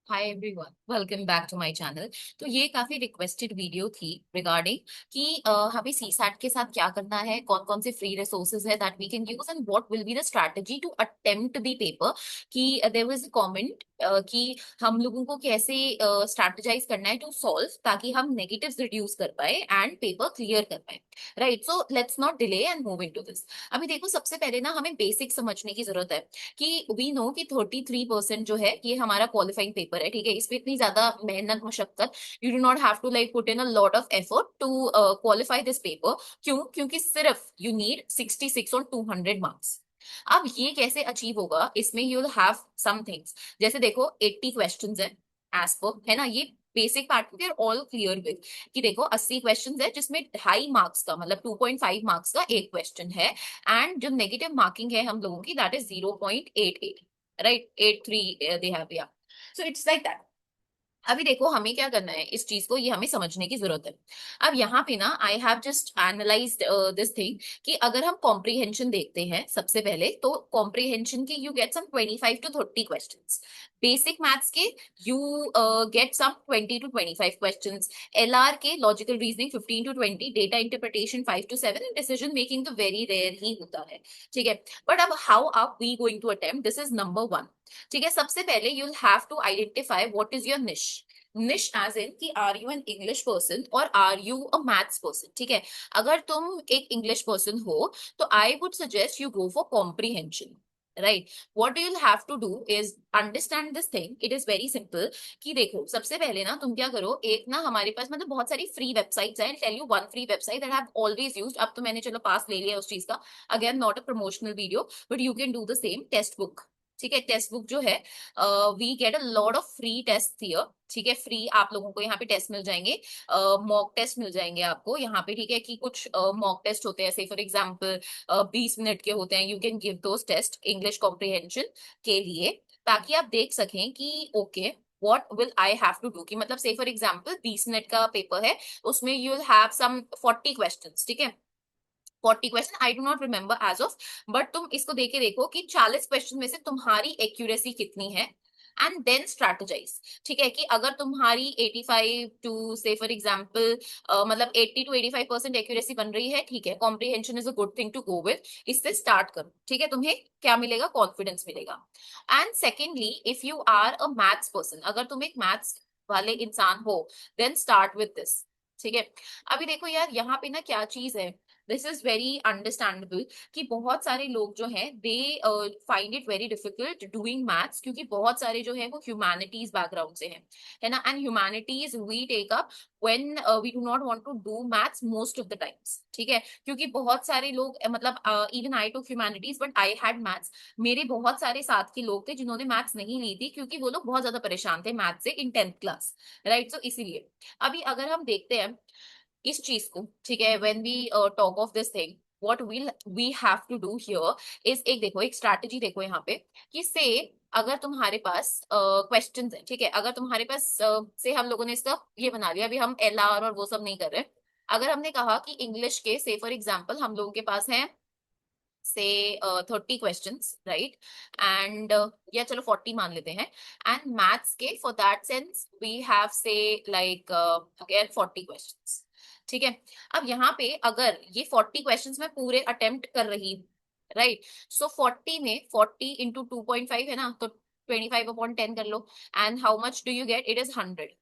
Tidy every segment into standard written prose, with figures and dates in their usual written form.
Hi everyone, welcome back to my channel. तो ये काफी रिक्वेस्टेड वीडियो थी रिगार्डिंग कि हमें सीसैट के साथ क्या करना है, कौन कौन से फ्री रिसोर्सेज है that we can use and what will be the strategy to attempt the paper. कि देयर वाज अ कमेंट कि हम लोगों को कैसे स्ट्रैटेजाइज करना है टू सॉल्व, ताकि हम नेगेटिव्स रिड्यूस कर पाए एंड पेपर क्लियर कर पाए। Right, so let's not delay and move into this. अभी देखो, सबसे पहले ना हमें बेसिक समझने की जरूरत है कि वी नो कि 33% जो है ये हमारा क्वालिफाइंग पेपर है। ठीक है, इसमें इतनी ज्यादा मेहनत मशक्कत, you do not have to like put in a lot of effort to qualify this paper. क्यों? क्योंकि सिर्फ यू नीड 66 और 200 मार्क्स। अब ये कैसे अचीव होगा, इसमें you will have some things. जैसे देखो, 80 क्वेश्चंस है एज पर, है ना। ये basic part we are all clear with कि देखो 80 क्वेश्चंस है, जिसमें 2.5 मार्क्स का मतलब 2.5 मार्क्स का एक क्वेश्चन है। एंड जो नेगेटिव मार्किंग है हम लोगों की, that is 0.88, right, 83 they have, yeah. So it's like that. अभी देखो, हमें क्या करना है, इस चीज को ये हमें समझने की जरूरत है। अब यहाँ पे ना I have just analysed this thing कि अगर हम कॉम्प्रिहेंशन देखते हैं सबसे पहले, तो कॉम्प्रिहेंशन के you get some 25 to 30 questions. Basic maths के you get some 20 to 25 questions. LR के logical reasoning 15 to 20, data interpretation 5 to 7, and decision making तो वेरी रेयर ही होता है। ठीक है, बट अब how are we going to attempt, this is number one. ठीक है, सबसे पहले you have to identify what is your niche. Niche as in कि are you an English person और are you a maths person. ठीक है, अगर तुम एक इंग्लिश पर्सन हो तो I would suggest you go for comprehension. Right, what you have to do is understand this thing, it is very simple. कि देखो, सबसे पहले ना तुम क्या करो, एक ना हमारे पास मतलब बहुत सारी फ्री वेबसाइट्स हैं। Tell you one free website that have always used, अब तो मैंने चलो पास ले लिया उस चीज का। Again, not a promotional video, but you can do the same. Text book. ठीक है, टेक्स्ट बुक जो है, we get a lot of free test here. ठीक है, फ्री आप लोगों को यहाँ पे टेस्ट मिल जाएंगे, मॉक टेस्ट मिल जाएंगे आपको यहाँ पे। ठीक है, कि कुछ मॉक टेस्ट होते हैं, से फॉर एग्जाम्पल 20 मिनट के होते हैं। You can give those test English comprehension के लिए, ताकि आप देख सकें कि okay what will I have to do. कि मतलब से फॉर एग्जाम्पल 20 मिनट का पेपर है, उसमें you will have some 40 question. ठीक है, 40 question, I do not remember as of, but तुम इसको देके देखो कि 40 क्वेश्चन में से तुम्हारी एक्यूरेसी कितनी है, एंड देन स्ट्रैटेजाइज। ठीक है, कि अगर तुम्हारी 85 टू से फॉर एग्जाम्पल मतलब 80 to 85% एक्यूरेसी बन रही है, ठीक है, comprehension is a good thing to go with. इससे स्टार्ट करो। ठीक है, तुम्हें क्या मिलेगा, कॉन्फिडेंस मिलेगा। And secondly, if you are a maths person, अगर तुम एक मैथ्स वाले इंसान हो, देन स्टार्ट विद दिस। ठीक है, अभी देखो यार, यहाँ पे ना क्या चीज है, दिस इज वेरी अंडरस्टैंडेबल कि बहुत सारे लोग जो हैं they find it very difficult doing maths, क्योंकि बहुत सारे जो है वो ह्यूमैनिटीज बैकग्राउंड से हैं, है ना। And humanities we take up when we do not want to do maths most of the times. ठीक है, क्योंकि बहुत सारे लोग मतलब even I too humanities but I had maths. मेरे बहुत सारे साथ के लोग थे जिन्होंने मैथ्स नहीं ली थी, क्योंकि वो लोग बहुत ज्यादा परेशान थे मैथ्स से इन 10th क्लास। राइट, सो इसीलिए अभी अगर हम देखते हैं इस चीज को, ठीक है, when we talk of this thing, what will we have to do here is, एक देखो, एक स्ट्रैटेजी देखो यहाँ पे। कि से अगर तुम्हारे पास क्वेश्चंस है, ठीक है, अगर तुम्हारे पास से हम लोगों ने इसका ये बना लिया, अभी हम एल आर और वो सब नहीं कर रहे। अगर हमने कहा कि इंग्लिश के से फॉर एग्जाम्पल हम लोगों के पास है से 30 क्वेश्चंस, राइट, एंड या चलो 40 मान लेते हैं। एंड मैथ्स के for that sense we have say like again 40 questions. ठीक है, अब यहाँ पे अगर ये 40 क्वेश्चंस में पूरे अटेम्प्ट कर रही हूँ, राइट, सो 40 में 40 into 2.5 है ना, तो 25/10 कर लो। And how much do you get, it is 100।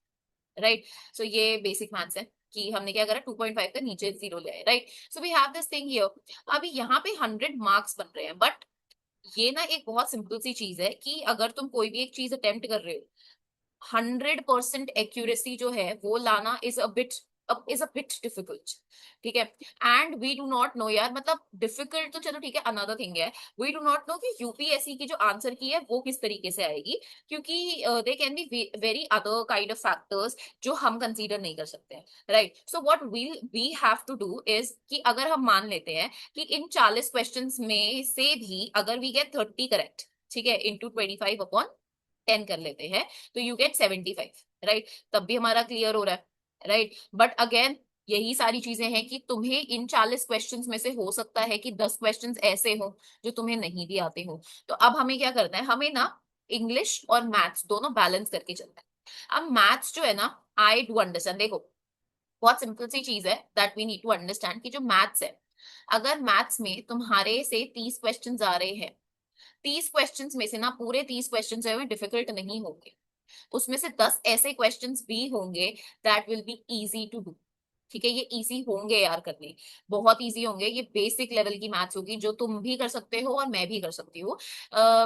Right, सो ये बेसिक मैथ्स है कि हमने क्या करा, 2.5 का नीचे जीरो ले आए। Right, so we have this thing here. अभी यहाँ पे 100 मार्क्स बन रहे हैं, बट ये ना एक बहुत सिंपल सी चीज है कि अगर तुम कोई भी एक चीज अटेम्प्ट कर रहे हो, 100% एक्यूरेसी जो है वो लाना इज अ बिट डिफिकल्ट। ठीक है, and we do not know यार, मतलब डिफिकल्ट तो चलो ठीक है, अनदर थिंग है। वी डू नॉट नो कि यूपीएससी की जो आंसर की है वो किस तरीके से आएगी, क्योंकि they can be very other kind of factors जो हम कंसीडर नहीं कर सकते हैं। Right, so what we have to do is कि अगर हम मान लेते हैं कि इन 40 क्वेश्चन में से भी अगर वी गेट 30 करेक्ट, ठीक है, इंटू 25/10 कर लेते हैं, तो यू गेट 75। राइट, तब भी हमारा क्लियर हो रहा है। राइट, बट अगेन यही सारी चीजें हैं कि तुम्हें इन 40 क्वेश्चंस में से हो सकता है कि 10 क्वेश्चंस ऐसे हो जो तुम्हें नहीं भी आते हो। तो अब हमें क्या करना है, हमें ना इंग्लिश और मैथ्स दोनों बैलेंस करके चलना है। अब मैथ्स जो है ना, आई डू अंडरस्टैंड, देखो बहुत सिंपल सी चीज है that we need to understand कि जो मैथ्स है, अगर मैथ्स में तुम्हारे से 30 क्वेश्चंस आ रहे हैं, 30 क्वेश्चंस में से ना पूरे 30 क्वेश्चंस जो है डिफिकल्ट नहीं होंगे, उसमें से 10 ऐसे क्वेश्चंस भी होंगे that will be easy to do. ठीक है, ये इजी होंगे यार करने, बहुत इजी होंगे, ये बेसिक लेवल की मैथ्स होगी जो तुम भी कर सकते हो और मैं भी कर सकती हूँ।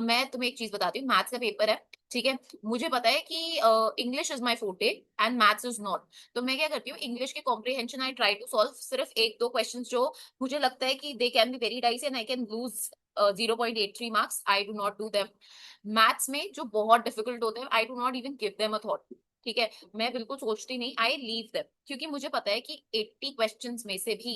मैं तुम्हें एक चीज बताती हूँ, मैथ्स का पेपर है, ठीक है, मुझे पता है कि English is my forte and maths is not. तो मैं क्या करती हूँ, इंग्लिश के comprehension I try to solve सिर्फ एक दो क्वेश्चन जो मुझे लगता है कि they can be very dicey and I can lose 0.83 marks, I do not do them. Maths में जो बहुत डिफिकल्ट होते हैं, I do not even give them a thought. ठीक है, मैं बिल्कुल सोचती नहीं, आई लीव देम, क्योंकि मुझे पता है कि 80 क्वेश्चंस में से भी,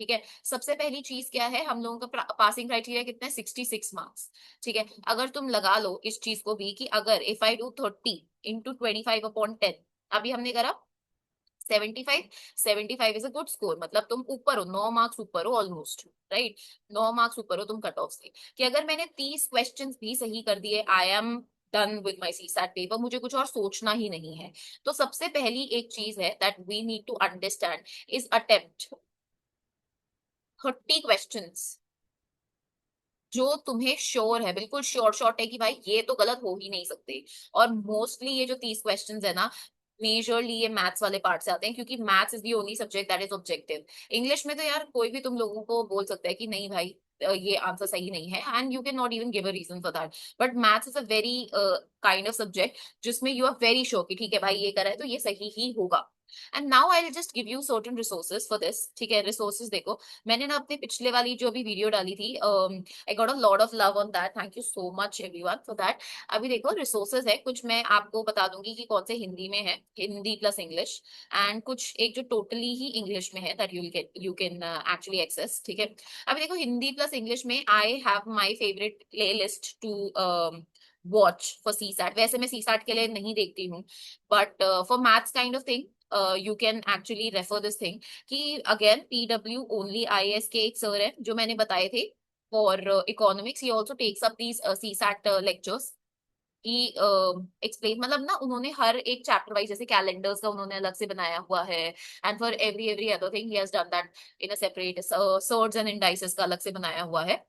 ठीक है, सबसे पहली चीज क्या है, हम लोगों का पासिंग क्राइटेरिया कितना है, 66 मार्क्स। ठीक है, अगर तुम लगा लो इस चीज को भी कि अगर इफ आई डू 30 × 25/10, अभी हमने करा 75, 75 इज अ गुड स्कोर, मतलब तुम ऊपर हो, 9 मार्क्स ऊपर हो ऑलमोस्ट, राइट, 9 मार्क्स ऊपर हो तुम कट ऑफ से, कि अगर मैंने 30 क्वेश्चंस भी सही कर दिए, I am done with my CSAT paper, मुझे कुछ और सोचना ही नहीं है। तो सबसे पहली एक चीज है that we need to understand is attempt 30 questions जो तुम्हें श्योर है, बिल्कुल श्योर शॉट है कि भाई ये तो गलत हो ही नहीं सकते। और मोस्टली ये जो 30 क्वेश्चंस है ना, मेजरली ये मैथ्स वाले पार्ट से आते हैं, क्योंकि maths is the only subject that is objective. English में तो यार कोई भी तुम लोगों को बोल सकता है कि नहीं भाई ये आंसर सही नहीं है, and you can not even give a reason for that. But maths is a very kind of subject जिसमें यू आर वेरी श्योर कि ठीक है भाई ये करा है तो ये सही ही होगा। And now I will just give you certain resources for this. ठीक है, रिसोर्सेज देखो, मैंने ना अपने पिछले वाली जो भी वीडियो डाली थी, I got a lot of love on that, thank you so much everyone for that. अभी देखो रिसोर्सेज है कुछ, मैं आपको बता दूंगी कि कौन से हिंदी में है, हिंदी प्लस इंग्लिश, एंड कुछ एक जो टोटली ही इंग्लिश में है that you can actually access. ठीक है, अभी देखो हिंदी प्लस इंग्लिश में I have my favourite playlist to watch for CSAT. वैसे मैं सी सैट के लिए नहीं देखती हूँ, but for maths kind of thing you can actually refer this thing, कि अगेन पीडब्ल्यू ओनली आईएएस के एक सर है जो मैंने बताए थे for economics, he also takes up these CSAT lectures. He explain, मतलब ना उन्होंने हर एक चैप्टर वाइज, जैसे कैलेंडर्स का उन्होंने अलग से बनाया हुआ है, and for every other thing he has done that in a separate, shirts and indices का अलग से बनाया हुआ है।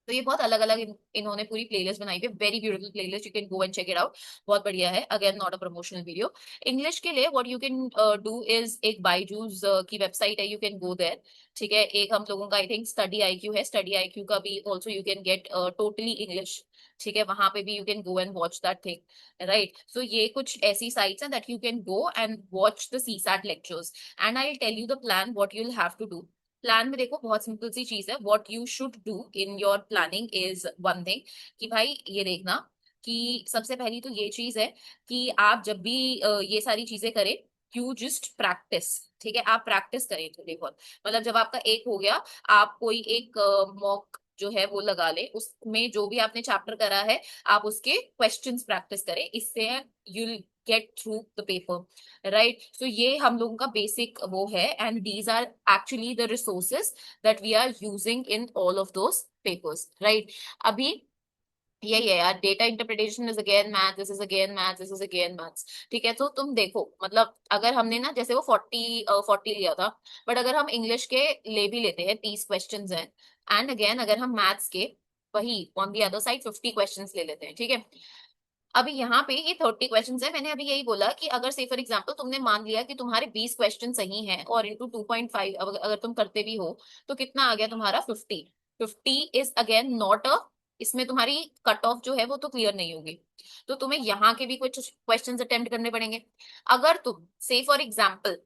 तो ये बहुत अलग अलग इन्होंने पूरी प्लेलिस्ट बनाई है, very beautiful playlist, you can go and check it out, बहुत बढ़िया है, again not a promotional video. English के लिए what you can do is, एक बायजूस की वेबसाइट है, यू कैन गो देयर। ठीक है, एक हम लोगों का आई थिंक स्टडी आईक्यू है, स्टडी आईक्यू का भी also you can get totally English. ठीक है, वहां पे भी you can go and watch that thing, right. सो ये कुछ ऐसी साइट्स हैं that you can go and watch the CSAT lectures, and I tell you the plan what you will have to do. Plan में देखो बहुत simple सी चीज है, what you should do in your planning is one thing, कि भाई ये देखना कि सबसे पहली तो ये चीज है कि आप जब भी ये सारी चीजें करें, यू जस्ट प्रैक्टिस। ठीक है, आप प्रैक्टिस करें थोड़ी बहुत, मतलब जब आपका एक हो गया, आप कोई एक मॉक जो है वो लगा ले, उसमें जो भी आपने चैप्टर करा है आप उसके क्वेश्चंस प्रैक्टिस करें, इससे you get through the paper, right. सो ये हम लोगों का बेसिक वो है, and these are actually the resources that we are using in all of those papers, right. अभी यही है यार, data interpretation is again math, this is again math, this is again maths. ठीक है, तो तुम देखो, मतलब अगर हमने ना जैसे वो 40 लिया था, बट अगर हम इंग्लिश के ले भी लेते हैं, 30 क्वेश्चन हैं, एंड अगेन अगर हम मैथ्स के वही on the other side 50 question ले लेते हैं, ठीक है। अभी यहाँ पे ये 30 क्वेश्चन है, मैंने अभी यही बोला कि अगर से फॉर एग्जाम्पल तुमने मान लिया कि तुम्हारे 20 क्वेश्चन सही हैं और इंटू 2.5 अगर तुम करते भी हो, तो कितना आ गया तुम्हारा 50। 50 इज अगेन नॉट अ, इसमें तुम्हारी कट ऑफ जो है वो तो क्लियर नहीं होगी, तो तुम्हें यहाँ के भी कुछ क्वेश्चन अटेम्प्ट करने पड़ेंगे। अगर तुम से फॉर एग्जाम्पल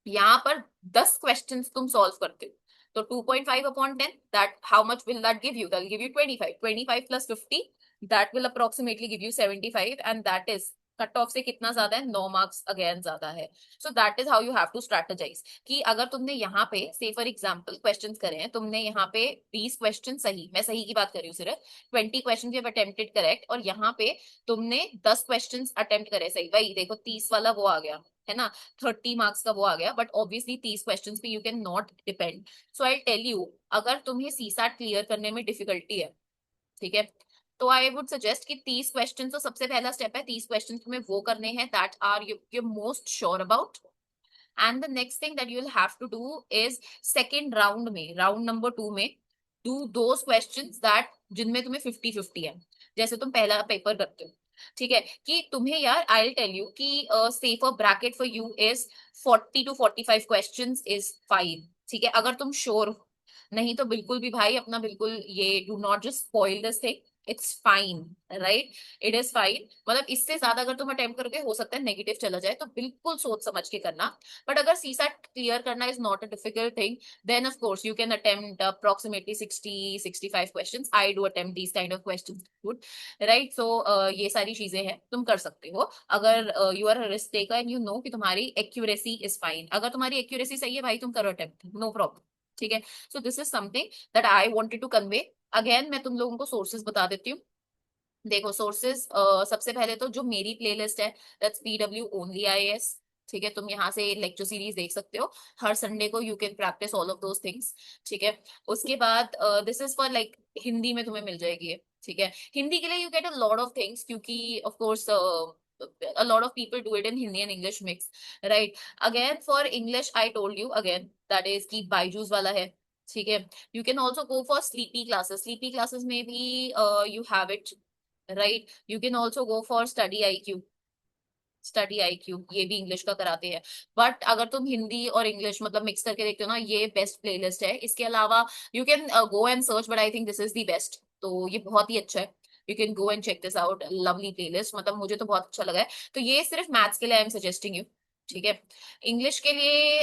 यहाँ पर 10 क्वेश्चंस तुम सॉल्व करते हो, तो 2.5/10, that how much will that give you, that give you 25, 25 plus 50, that will approximately give you 75, and that is cut off से कितना ज्यादा है, 9 मार्क्स अगेन ज्यादा है। So that is how you have to strategize, कि अगर तुमने यहाँ पे से फॉर एग्जाम्पल क्वेश्चन करे हैं, तुमने यहाँ पे 20 क्वेश्चन सही, मैं सही की बात कर रही हूँ सिर्फ, 20 क्वेश्चन अटेम्प्टेड करेक्ट, और यहाँ पे तुमने 10 क्वेश्चन अटेम्प्ट करे सही, वही देखो 30 वाला वो आ गया है ना, 30 मार्क्स का वो आ गया, बट ऑब्वियसली 30 क्वेश्चन पे you can not depend. So I tell you, अगर तुम्हें सीसैट क्लियर करने में डिफिकल्टी है, ठीक है, तो आई वुड सजेस्ट कि 30 क्वेश्चन, तो सबसे पहला स्टेप है 30 क्वेश्चन तुम्हें वो करने हैं that are you most sure about. And the next thing that you will have to do is second round में, राउंड नंबर 2 में, डू दोज क्वेश्चंस दैट जिनमें तुम्हें 50-50 है, जैसे तुम पहला पेपर करते हो. ठीक है, कि तुम्हें यार आई विल टेल यू कि safer bracket for you is 40 to 45 questions is fine. ठीक है, अगर तुम श्योर हो. नहीं तो बिल्कुल भी भाई अपना बिल्कुल ये do not just spoil this thing. It's fine, right. It is fine. मतलब इससे ज्यादा अगर तुम अटेम्प्ट करोगे हो सकता है नेगेटिव चला जाए, तो बिल्कुल सोच समझ के करना. बट अगर सीसैट क्लियर करना is not a difficult thing, then of course you can attempt approximately 60-65 questions. I do attempt these kind of questions. Good, right? So ये सारी चीजें हैं, तुम कर सकते हो अगर you are a risk taker and you know कि तुम्हारी accuracy is fine. अगर तुम्हारी accuracy सही है भाई, तुम करो attempt, no problem. ठीक है. So this is something that I wanted to convey. Again मैं तुम लोगों को sources बता देती हूँ. देखो सोर्सेज, सबसे पहले तो जो मेरी प्लेलिस्ट है दैट्स PW ओनली IAS. ठीक है, तुम यहाँ से लेक्चर सीरीज देख सकते हो. हर संडे को you can practice all of those things. ठीक है. उसके बाद this is for like Hindi में तुम्हें मिल जाएगी ये. ठीक है, हिंदी के लिए you get a lot of things, क्योंकि of course a lot of people do it in Hindi and English mix, right? Again for English I told you again that is कि Byju's वाला है. ठीक है. You can also go for sleepy classes. Sleepy classes में भी you have it, right. You can also go for study IQ. Study IQ ये भी English का कराते हैं. बट अगर तुम हिंदी और इंग्लिश मतलब मिक्स करके देखते हो ना, ये बेस्ट प्लेलिस्ट है. इसके अलावा you can go and search, but I think this is the best. तो ये बहुत ही अच्छा है. You can go and check this out. Lovely playlist, मतलब मुझे तो बहुत अच्छा लगा है. तो ये सिर्फ मैथ्स के लिए आई एम सजेस्टिंग यू. ठीक है. इंग्लिश के लिए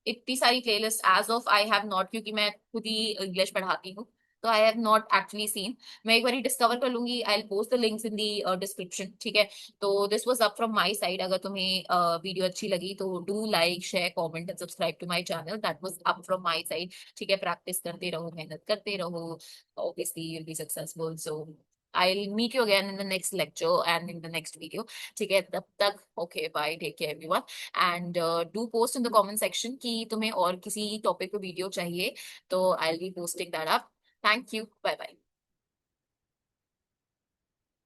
इतनी सारी playlist as of I have not, क्योंकि मैं खुद ही इंग्लिश पढ़ाती हूँ, तो I have not actually seen. मैं एक बार डिस्कवर कर लूंगी. I will post the links in the description. ठीक है. तो this was up from my side. अगर तुम्हें वीडियो अच्छी लगी तो do like share comment and subscribe to my channel. That was up from my side. ठीक है, प्रैक्टिस करते रहो, मेहनत करते रहो, obviously you will be successful. So I'll meet you again in the next lecture and in the next video. ठीक है, तब तक okay bye, take care everyone. And do post in the comment section कि तुम्हें और किसी topic पे video चाहिए, तो I'll be posting that up. Thank you. Bye bye.